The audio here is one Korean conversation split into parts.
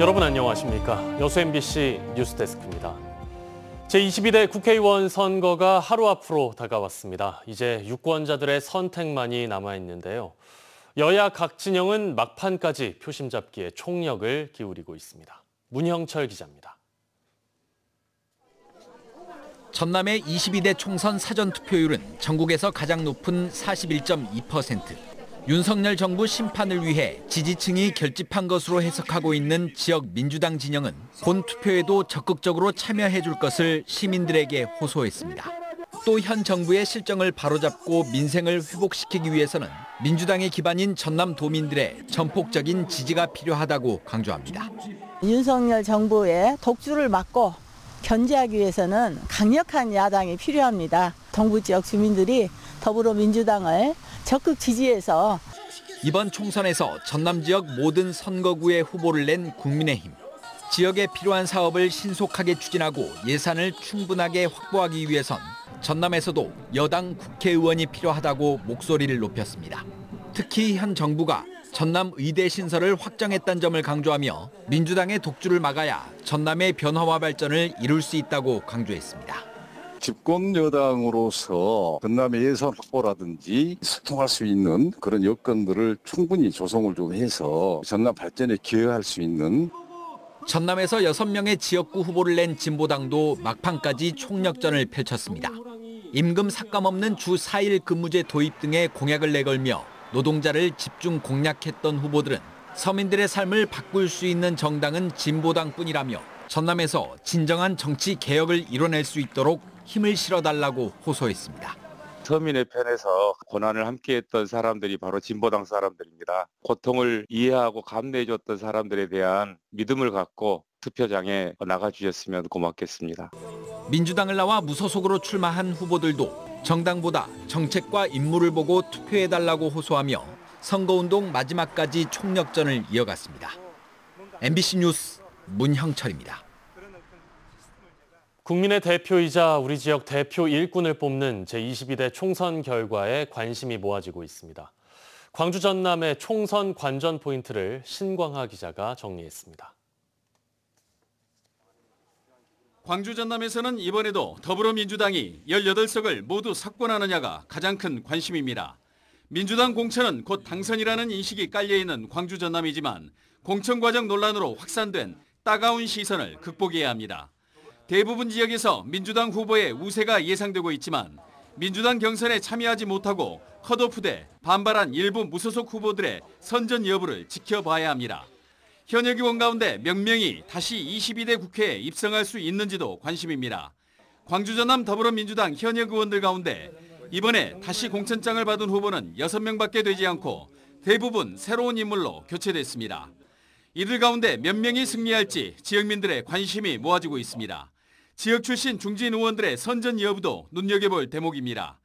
여러분 안녕하십니까? 여수 MBC 뉴스데스크입니다. 제22대 국회의원 선거가 하루 앞으로 다가왔습니다. 이제 유권자들의 선택만이 남아있는데요. 여야 각 진영은 막판까지 표심 잡기에 총력을 기울이고 있습니다. 문형철 기자입니다. 전남의 22대 총선 사전투표율은 전국에서 가장 높은 41.2%. 윤석열 정부 심판을 위해 지지층이 결집한 것으로 해석하고 있는 지역 민주당 진영은 본 투표에도 적극적으로 참여해 줄 것을 시민들에게 호소했습니다. 또 현 정부의 실정을 바로잡고 민생을 회복시키기 위해서는 민주당의 기반인 전남도민들의 전폭적인 지지가 필요하다고 강조합니다. 윤석열 정부의 독주를 막고 견제하기 위해서는 강력한 야당이 필요합니다. 동부 지역 주민들이 더불어민주당을 적극 지지해서 이번 총선에서 전남 지역 모든 선거구에 후보를 낸 국민의힘. 지역에 필요한 사업을 신속하게 추진하고 예산을 충분하게 확보하기 위해선 전남에서도 여당 국회의원이 필요하다고 목소리를 높였습니다. 특히 현 정부가 전남 의대 신설을 확정했다는 점을 강조하며 민주당의 독주를 막아야 전남의 변화와 발전을 이룰 수 있다고 강조했습니다. 집권 여당으로서 전남의 예산 확보라든지 소통할 수 있는 그런 여건들을 충분히 조성을 좀 해서 전남 발전에 기여할 수 있는. 전남에서 6명의 지역구 후보를 낸 진보당도 막판까지 총력전을 펼쳤습니다. 임금 삭감 없는 주 4일 근무제 도입 등의 공약을 내걸며 노동자를 집중 공략했던 후보들은 서민들의 삶을 바꿀 수 있는 정당은 진보당뿐이라며 전남에서 진정한 정치 개혁을 이뤄낼 수 있도록 힘을 실어달라고 호소했습니다. 서민의 편에서 고난을 함께했던 사람들이 바로 진보당 사람들입니다. 고통을 이해하고 감내해줬던 사람들에 대한 믿음을 갖고 투표장에 나가주셨으면 고맙겠습니다. 민주당을 나와 무소속으로 출마한 후보들도 정당보다 정책과 인물을 보고 투표해달라고 호소하며 선거운동 마지막까지 총력전을 이어갔습니다. MBC 뉴스 문형철입니다. 국민의 대표이자 우리 지역 대표 일꾼을 뽑는 제22대 총선 결과에 관심이 모아지고 있습니다. 광주 전남의 총선 관전 포인트를 신광하 기자가 정리했습니다. 광주 전남에서는 이번에도 더불어민주당이 18석을 모두 석권하느냐가 가장 큰 관심입니다. 민주당 공천은 곧 당선이라는 인식이 깔려있는 광주 전남이지만 공천 과정 논란으로 확산된 따가운 시선을 극복해야 합니다. 대부분 지역에서 민주당 후보의 우세가 예상되고 있지만 민주당 경선에 참여하지 못하고 컷오프돼 반발한 일부 무소속 후보들의 선전 여부를 지켜봐야 합니다. 현역 의원 가운데 몇 명이 다시 22대 국회에 입성할 수 있는지도 관심입니다. 광주 전남 더불어민주당 현역 의원들 가운데 이번에 다시 공천장을 받은 후보는 6명밖에 되지 않고 대부분 새로운 인물로 교체됐습니다. 이들 가운데 몇 명이 승리할지 지역민들의 관심이 모아지고 있습니다. 지역 출신 중진 의원들의 선전 여부도 눈여겨볼 대목입니다.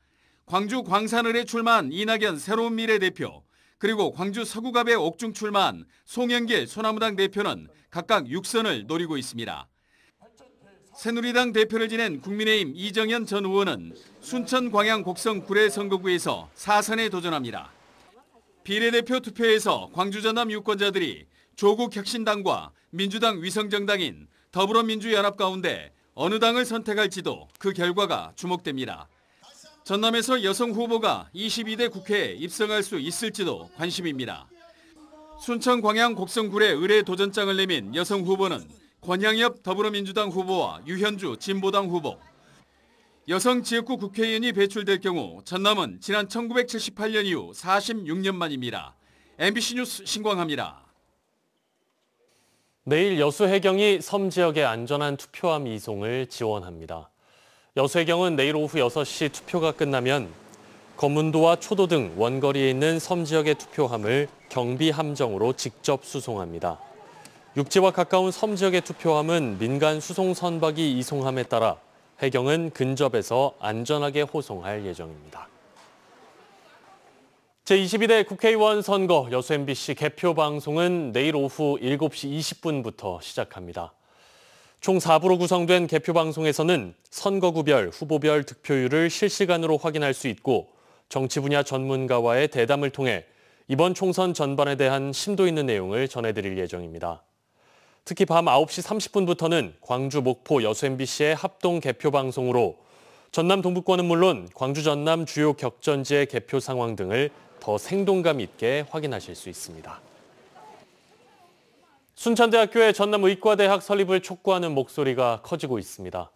광주 광산을에 출마한 이낙연 새로운 미래 대표, 그리고 광주 서구갑에 옥중 출마한 송영길 소나무당 대표는 각각 6선을 노리고 있습니다. 새누리당 대표를 지낸 국민의힘 이정현 전 의원은 순천 광양 곡성 구례 선거구에서 4선에 도전합니다. 비례대표 투표에서 광주 전남 유권자들이 조국 혁신당과 민주당 위성정당인 더불어민주연합 가운데 어느 당을 선택할지도 그 결과가 주목됩니다. 전남에서 여성 후보가 22대 국회에 입성할 수 있을지도 관심입니다. 순천 광양 곡성 구례 의뢰 도전장을 내민 여성 후보는 권양엽 더불어민주당 후보와 유현주 진보당 후보. 여성 지역구 국회의원이 배출될 경우 전남은 지난 1978년 이후 46년 만입니다. MBC 뉴스 신광하입니다. 내일 여수해경이 섬 지역의 안전한 투표함 이송을 지원합니다. 여수해경은 내일 오후 6시 투표가 끝나면 검문도와 초도 등 원거리에 있는 섬 지역의 투표함을 경비 함정으로 직접 수송합니다. 육지와 가까운 섬 지역의 투표함은 민간 수송 선박이 이송함에 따라 해경은 근접해서 안전하게 호송할 예정입니다. 제22대 국회의원 선거 여수 MBC 개표 방송은 내일 오후 7시 20분부터 시작합니다. 총 4부로 구성된 개표 방송에서는 선거구별, 후보별 득표율을 실시간으로 확인할 수 있고 정치 분야 전문가와의 대담을 통해 이번 총선 전반에 대한 심도 있는 내용을 전해드릴 예정입니다. 특히 밤 9시 30분부터는 광주, 목포, 여수 MBC의 합동 개표 방송으로 전남 동부권은 물론 광주, 전남 주요 격전지의 개표 상황 등을 더 생동감 있게 확인하실 수 있습니다. 순천대학교의 전남의과대학 설립을 촉구하는 목소리가 커지고 있습니다.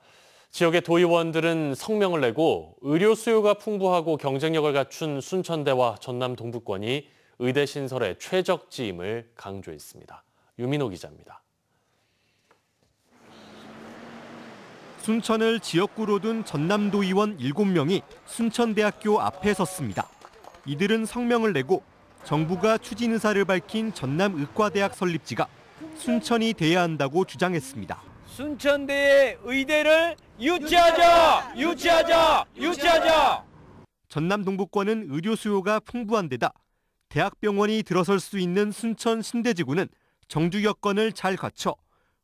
지역의 도의원들은 성명을 내고 의료 수요가 풍부하고 경쟁력을 갖춘 순천대와 전남 동부권이 의대 신설의 최적지임을 강조했습니다. 유민호 기자입니다. 순천을 지역구로 둔 전남도의원 7명이 순천대학교 앞에 섰습니다. 이들은 성명을 내고 정부가 추진 의사를 밝힌 전남의과대학 설립지가 순천이 돼야 한다고 주장했습니다. 순천대의 의대를 유치하자! 유치하자! 유치하자! 전남 동부권은 의료 수요가 풍부한 데다 대학병원이 들어설 수 있는 순천 신대지구는 정주 여건을 잘 갖춰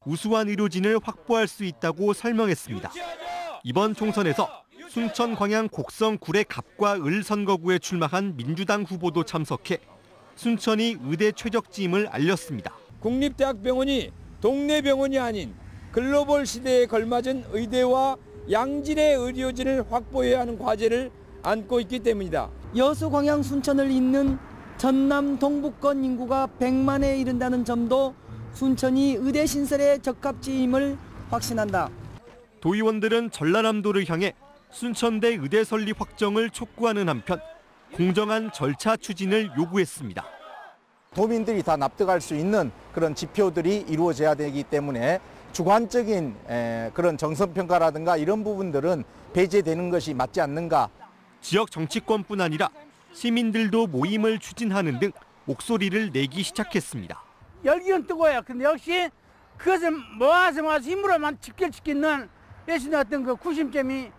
우수한 의료진을 확보할 수 있다고 설명했습니다. 이번 총선에서 순천 광양 곡성 구례 갑과 을 선거구에 출마한 민주당 후보도 참석해 순천이 의대 최적지임을 알렸습니다. 국립대학병원이 동네 병원이 아닌 글로벌 시대에 걸맞은 의대와 양질의 의료진을 확보해야 하는 과제를 안고 있기 때문이다. 여수, 광양, 순천을 잇는 전남 동부권 인구가 100만에 이른다는 점도 순천이 의대 신설의 적합지임을 확신한다. 도의원들은 전라남도를 향해 순천대 의대 설립 확정을 촉구하는 한편 공정한 절차 추진을 요구했습니다. 도민들이 다 납득할 수 있는 그런 지표들이 이루어져야 되기 때문에 주관적인 그런 정선평가라든가 이런 부분들은 배제되는 것이 맞지 않는가. 지역 정치권뿐 아니라 시민들도 모임을 추진하는 등 목소리를 내기 시작했습니다. 열기는 뜨거워요. 근데 역시 그것을 모아서 힘으로만 직결시키는 예수님 어떤 그 구심점이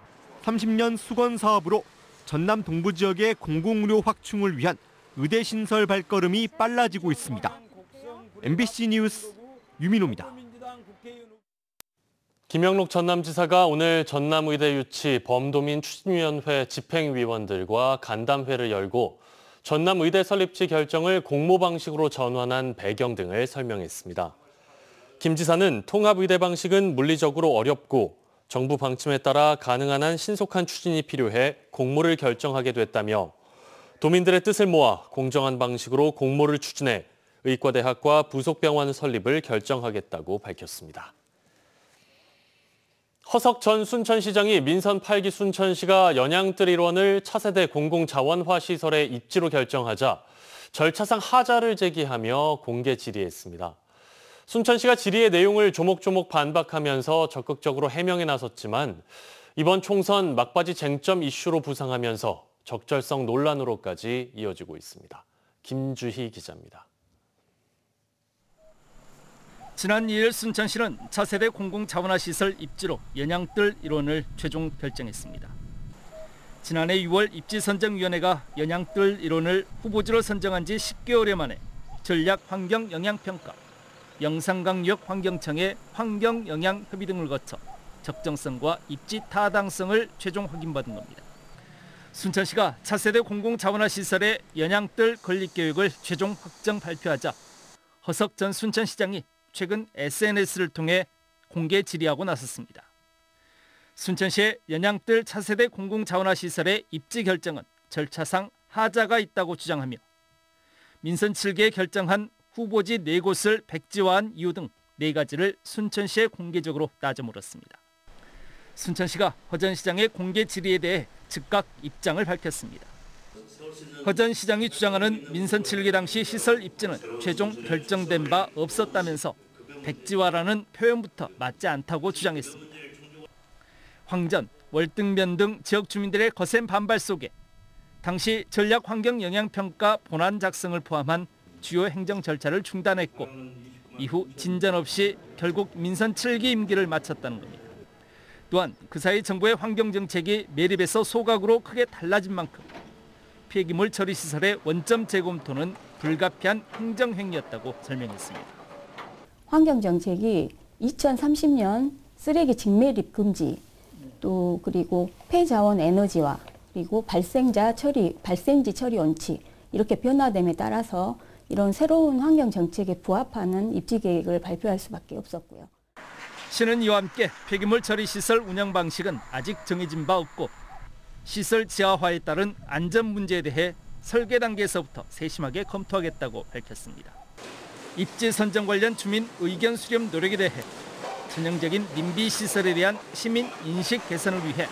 30년 수건 사업으로 전남 동부 지역의 공공의료 확충을 위한 의대 신설 발걸음이 빨라지고 있습니다. MBC 뉴스 유민호입니다. 김영록 전남지사가 오늘 전남의대 유치 범도민 추진위원회 집행위원들과 간담회를 열고 전남의대 설립지 결정을 공모 방식으로 전환한 배경 등을 설명했습니다. 김 지사는 통합의대 방식은 물리적으로 어렵고 정부 방침에 따라 가능한 한 신속한 추진이 필요해 공모를 결정하게 됐다며 도민들의 뜻을 모아 공정한 방식으로 공모를 추진해 의과대학과 부속병원 설립을 결정하겠다고 밝혔습니다. 허석 전 순천시장이 민선 8기 순천시가 연양뜰 일원을 차세대 공공자원화 시설의 입지로 결정하자 절차상 하자를 제기하며 공개 질의했습니다. 순천시가 질의의 내용을 조목조목 반박하면서 적극적으로 해명에 나섰지만 이번 총선 막바지 쟁점 이슈로 부상하면서 적절성 논란으로까지 이어지고 있습니다. 김주희 기자입니다. 지난 2일 순천시는 차세대 공공자원화시설 입지로 연양뜰 일원을 최종 결정했습니다. 지난해 6월 입지선정위원회가 연양뜰 일원을 후보지로 선정한 지 10개월여 만에 전략환경영향평가, 영산강유역 환경청의 환경영향협의 등을 거쳐 적정성과 입지 타당성을 최종 확인받은 겁니다. 순천시가 차세대 공공자원화시설의 연양뜰 건립계획을 최종 확정 발표하자 허석 전 순천시장이 최근 SNS를 통해 공개 질의하고 나섰습니다. 순천시의 연양뜰 차세대 공공자원화시설의 입지 결정은 절차상 하자가 있다고 주장하며 민선 7개 결정한 후보지 4곳을 백지화한 이유 등 4가지를 순천시에 공개적으로 따져 물었습니다. 순천시가 허 전 시장의 공개 질의에 대해 즉각 입장을 밝혔습니다. 허 전 시장이 주장하는 민선 7개 당시 시설 입지는 최종 결정된 바 없었다면서 백지화라는 표현부터 맞지 않다고 주장했습니다. 황전, 월등면 등 지역 주민들의 거센 반발 속에 당시 전략환경영향평가 본안 작성을 포함한 주요 행정 절차를 중단했고 이후 진전 없이 결국 민선 7기 임기를 마쳤다는 겁니다. 또한 그 사이 정부의 환경정책이 매립에서 소각으로 크게 달라진 만큼 폐기물 처리시설의 원점 재검토는 불가피한 행정행위였다고 설명했습니다. 환경정책이 2030년 쓰레기 직매립 금지, 또 그리고 폐자원 에너지화, 그리고 발생지 처리 원칙 이렇게 변화됨에 따라서 이런 새로운 환경 정책에 부합하는 입지 계획을 발표할 수밖에 없었고요. 시는 이와 함께 폐기물 처리 시설 운영 방식은 아직 정해진 바 없고 시설 지하화에 따른 안전 문제에 대해 설계 단계에서부터 세심하게 검토하겠다고 밝혔습니다. 입지 선정 관련 주민 의견 수렴 노력에 대해 전형적인 님비 시설에 대한 시민 인식 개선을 위해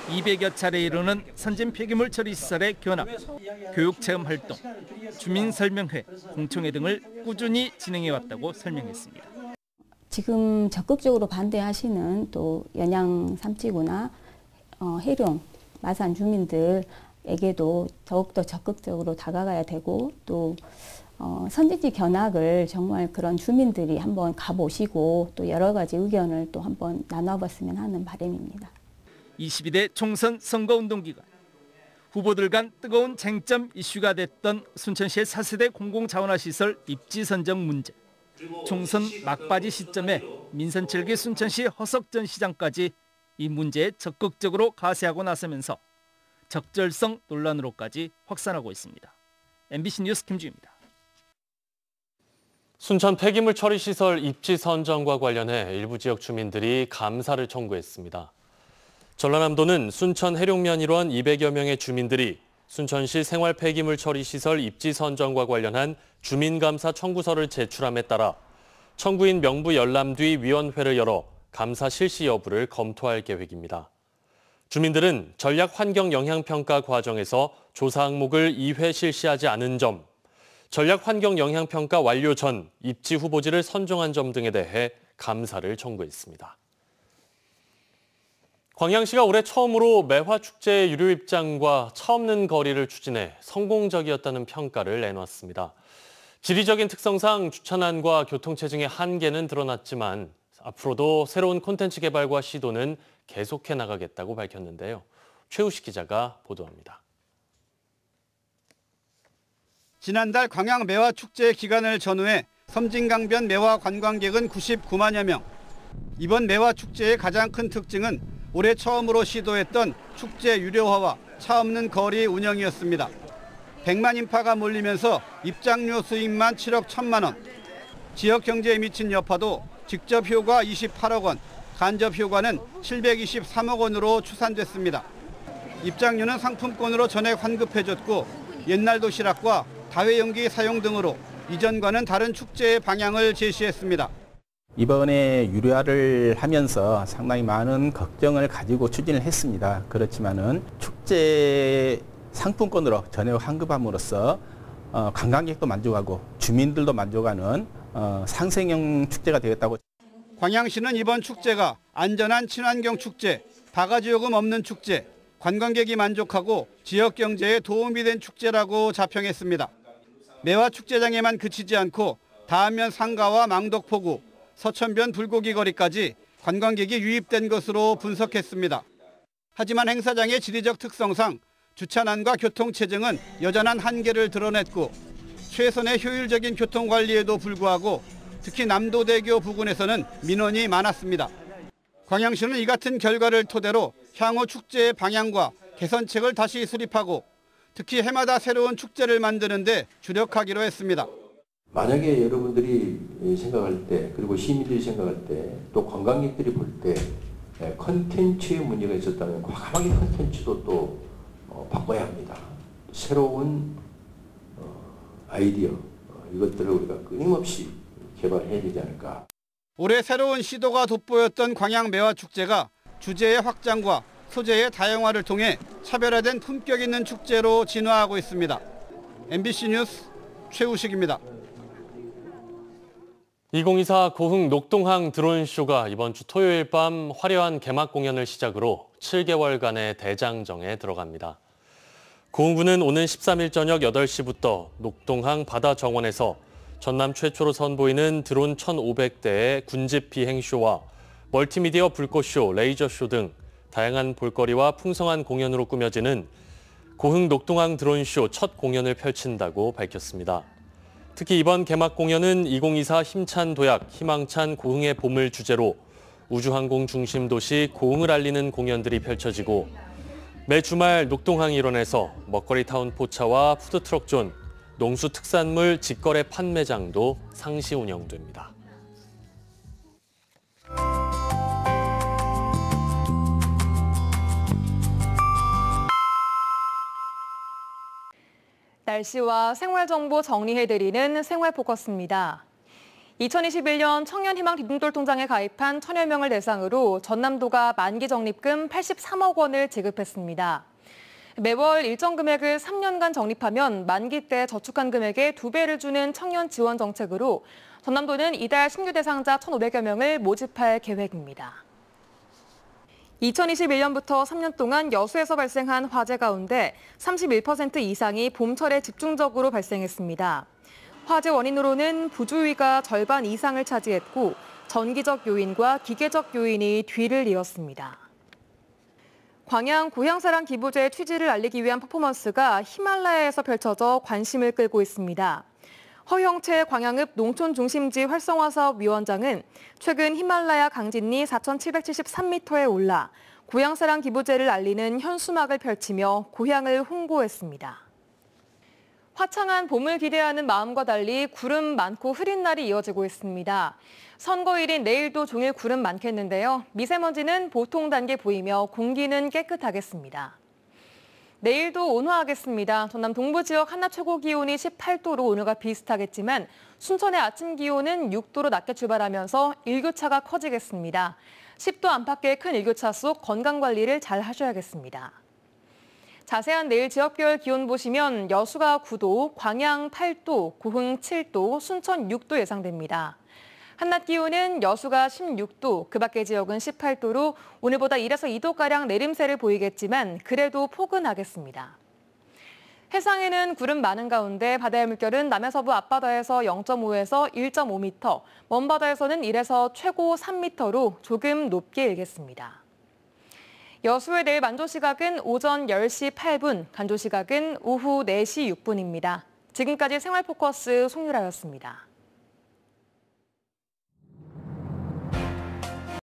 200여 차례에 이르는 선진 폐기물 처리 시설의 견학, 교육 체험 활동, 주민 설명회, 공청회 등을 꾸준히 진행해왔다고 설명했습니다. 지금 적극적으로 반대하시는 또 연양 삼지구나 해룡, 마산 주민들에게도 더욱더 적극적으로 다가가야 되고 또 선진지 견학을 정말 그런 주민들이 한번 가보시고 또 여러 가지 의견을 또 한번 나눠봤으면 하는 바람입니다. 22대 총선 선거운동 기간 후보들 간 뜨거운 쟁점 이슈가 됐던 순천시의 4세대 공공자원화시설 입지 선정 문제. 총선 막바지 시점에 민선 7기 순천시 허석 전 시장까지 이 문제에 적극적으로 가세하고 나서면서 적절성 논란으로까지 확산하고 있습니다. MBC 뉴스 김주입니다. 순천 폐기물 처리 시설 입지 선정과 관련해 일부 지역 주민들이 감사를 청구했습니다. 전라남도는 순천 해룡면 일원 200여 명의 주민들이 순천시 생활 폐기물 처리 시설 입지 선정과 관련한 주민감사 청구서를 제출함에 따라 청구인 명부 열람 뒤 위원회를 열어 감사 실시 여부를 검토할 계획입니다. 주민들은 전략 환경 영향평가 과정에서 조사 항목을 2회 실시하지 않은 점, 전략 환경 영향평가 완료 전 입지 후보지를 선정한 점 등에 대해 감사를 청구했습니다. 광양시가 올해 처음으로 매화축제 유료 입장과 차 없는 거리를 추진해 성공적이었다는 평가를 내놨습니다. 지리적인 특성상 주차난과 교통체증의 한계는 드러났지만 앞으로도 새로운 콘텐츠 개발과 시도는 계속해 나가겠다고 밝혔는데요. 최우식 기자가 보도합니다. 지난달 광양 매화축제 기간을 전후해 섬진강변 매화 관광객은 99만여 명. 이번 매화축제의 가장 큰 특징은 올해 처음으로 시도했던 축제 유료화와 차 없는 거리 운영이었습니다. 100만 인파가 몰리면서 입장료 수입만 7억 1천만 원. 지역 경제에 미친 여파도 직접 효과 28억 원, 간접 효과는 723억 원으로 추산됐습니다. 입장료는 상품권으로 전액 환급해줬고 옛날 도시락과 다회용기 사용 등으로 이전과는 다른 축제의 방향을 제시했습니다. 이번에 유료화를 하면서 상당히 많은 걱정을 가지고 추진을 했습니다. 그렇지만은 축제 상품권으로 전액 환급함으로써 관광객도 만족하고 주민들도 만족하는 상생형 축제가 되겠다고. 광양시는 이번 축제가 안전한 친환경 축제, 바가지 요금 없는 축제, 관광객이 만족하고 지역 경제에 도움이 된 축제라고 자평했습니다. 매화 축제장에만 그치지 않고 다안면 상가와 망덕포구, 서천변 불고기 거리까지 관광객이 유입된 것으로 분석했습니다. 하지만 행사장의 지리적 특성상 주차난과 교통체증은 여전한 한계를 드러냈고 최선의 효율적인 교통관리에도 불구하고 특히 남도대교 부근에서는 민원이 많았습니다. 광양시는 이 같은 결과를 토대로 향후 축제의 방향과 개선책을 다시 수립하고 특히 해마다 새로운 축제를 만드는 데 주력하기로 했습니다. 만약에 여러분들이 생각할 때 그리고 시민들이 생각할 때 또 관광객들이 볼 때 컨텐츠에 문제가 있었다면 과감하게 컨텐츠도 또 바꿔야 합니다. 새로운 아이디어 이것들을 우리가 끊임없이 개발해야 되지 않을까. 올해 새로운 시도가 돋보였던 광양 매화축제가 주제의 확장과 소재의 다양화를 통해 차별화된 품격 있는 축제로 진화하고 있습니다. MBC 뉴스 최우식입니다. 2024 고흥 녹동항 드론쇼가 이번 주 토요일 밤 화려한 개막 공연을 시작으로 7개월간의 대장정에 들어갑니다. 고흥군은 오는 13일 저녁 8시부터 녹동항 바다정원에서 전남 최초로 선보이는 드론 1,500대의 군집 비행쇼와 멀티미디어 불꽃쇼, 레이저쇼 등 다양한 볼거리와 풍성한 공연으로 꾸며지는 고흥 녹동항 드론쇼 첫 공연을 펼친다고 밝혔습니다. 특히 이번 개막 공연은 2024 힘찬 도약, 희망찬 고흥의 봄을 주제로 우주항공 중심 도시 고흥을 알리는 공연들이 펼쳐지고 매 주말 녹동항 일원에서 먹거리타운 포차와 푸드트럭존, 농수특산물 직거래 판매장도 상시 운영됩니다. 날씨와 생활정보 정리해드리는 생활포커스입니다. 2021년 청년희망 디딤돌 통장에 가입한 1000여 명을 대상으로 전남도가 만기 적립금 83억 원을 지급했습니다. 매월 일정 금액을 3년간 적립하면 만기 때 저축한 금액의 2배를 주는 청년 지원 정책으로 전남도는 이달 신규 대상자 1,500여 명을 모집할 계획입니다. 2021년부터 3년 동안 여수에서 발생한 화재 가운데 31% 이상이 봄철에 집중적으로 발생했습니다. 화재 원인으로는 부주의가 절반 이상을 차지했고 전기적 요인과 기계적 요인이 뒤를 이었습니다. 광양 고향사랑 기부제 취지를 알리기 위한 퍼포먼스가 히말라야에서 펼쳐져 관심을 끌고 있습니다. 허형채 광양읍 농촌중심지 활성화사업 위원장은 최근 히말라야 강진리 4,773m에 올라 고향사랑 기부제를 알리는 현수막을 펼치며 고향을 홍보했습니다. 화창한 봄을 기대하는 마음과 달리 구름 많고 흐린 날이 이어지고 있습니다. 선거일인 내일도 종일 구름 많겠는데요. 미세먼지는 보통 단계 보이며 공기는 깨끗하겠습니다. 내일도 온화하겠습니다. 전남 동부 지역 한낮 최고 기온이 18도로 오늘과 비슷하겠지만 순천의 아침 기온은 6도로 낮게 출발하면서 일교차가 커지겠습니다. 10도 안팎의 큰 일교차 속 건강관리를 잘 하셔야겠습니다. 자세한 내일 지역별 기온 보시면 여수가 9도, 광양 8도, 고흥 7도, 순천 6도 예상됩니다. 한낮 기온은 여수가 16도, 그 밖의 지역은 18도로 오늘보다 1에서 2도가량 내림세를 보이겠지만 그래도 포근하겠습니다. 해상에는 구름 많은 가운데 바다의 물결은 남해서부 앞바다에서 0.5에서 1.5m, 먼바다에서는 1에서 최고 3m로 조금 높게 일겠습니다. 여수의 내일 만조 시각은 오전 10시 8분, 간조 시각은 오후 4시 6분입니다. 지금까지 생활포커스 송유라였습니다.